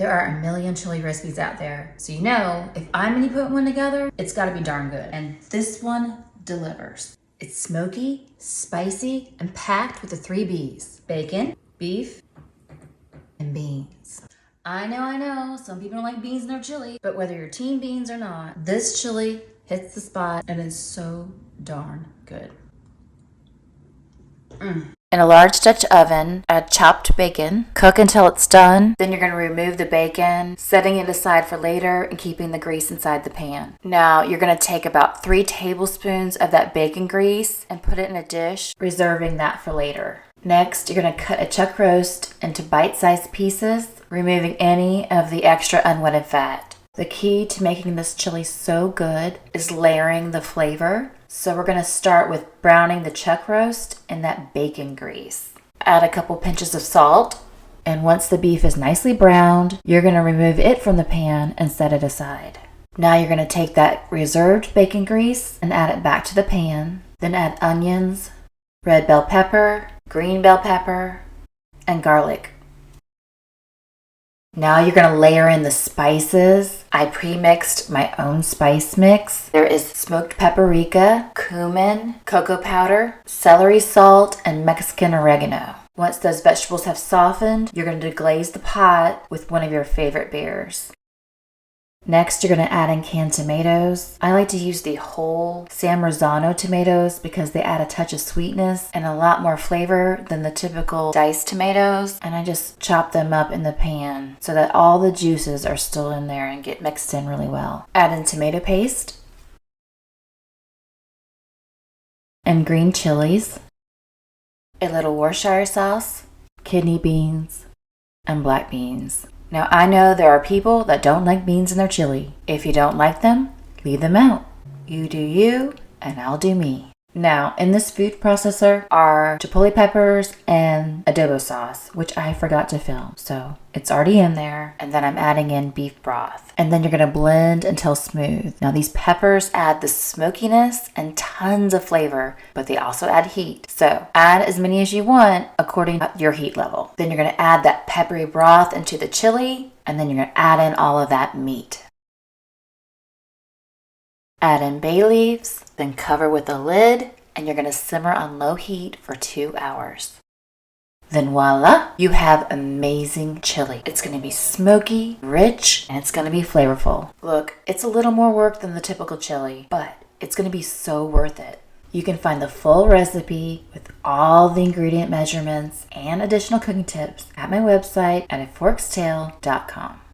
There are a million chili recipes out there. So you know, if I'm gonna put one together, it's gotta be darn good. And this one delivers. It's smoky, spicy, and packed with the 3 Bs: bacon, beef, and beans. I know, some people don't like beans in their chili, but whether you're team beans or not, this chili hits the spot and is so darn good. In a large Dutch oven, add chopped bacon. Cook until it's done. Then you're going to remove the bacon, setting it aside for later and keeping the grease inside the pan. Now you're going to take about 3 tablespoons of that bacon grease and put it in a dish, reserving that for later. Next, you're going to cut a chuck roast into bite-sized pieces, removing any of the extra unwetted fat. The key to making this chili so good is layering the flavor. So we're going to start with browning the chuck roast in that bacon grease. Add a couple pinches of salt, and once the beef is nicely browned, you're going to remove it from the pan and set it aside. Now you're going to take that reserved bacon grease and add it back to the pan. Then add onions, red bell pepper, green bell pepper, and garlic. Now you're going to layer in the spices. I pre-mixed my own spice mix. There is smoked paprika, cumin, cocoa powder, celery salt, and Mexican oregano. Once those vegetables have softened, you're going to deglaze the pot with one of your favorite beers. Next, you're going to add in canned tomatoes. I like to use the whole San Marzano tomatoes because they add a touch of sweetness and a lot more flavor than the typical diced tomatoes. And I just chop them up in the pan so that all the juices are still in there and get mixed in really well. Add in tomato paste and green chilies, a little Worcestershire sauce, kidney beans, and black beans. Now, I know there are people that don't like beans in their chili. If you don't like them, leave them out. You do you, and I'll do me. Now, in this food processor are chipotle peppers and adobo sauce, which I forgot to film. So it's already in there. And then I'm adding in beef broth. And then you're going to blend until smooth. Now, these peppers add the smokiness and tons of flavor, but they also add heat. So add as many as you want according to your heat level. Then you're going to add that peppery broth into the chili, and then you're going to add in all of that meat. Add in bay leaves, then cover with a lid, and you're going to simmer on low heat for 2 hours. Then voila, you have amazing chili. It's going to be smoky, rich, and it's going to be flavorful. Look, it's a little more work than the typical chili, but it's going to be so worth it. You can find the full recipe with all the ingredient measurements and additional cooking tips at my website at aforkstale.com.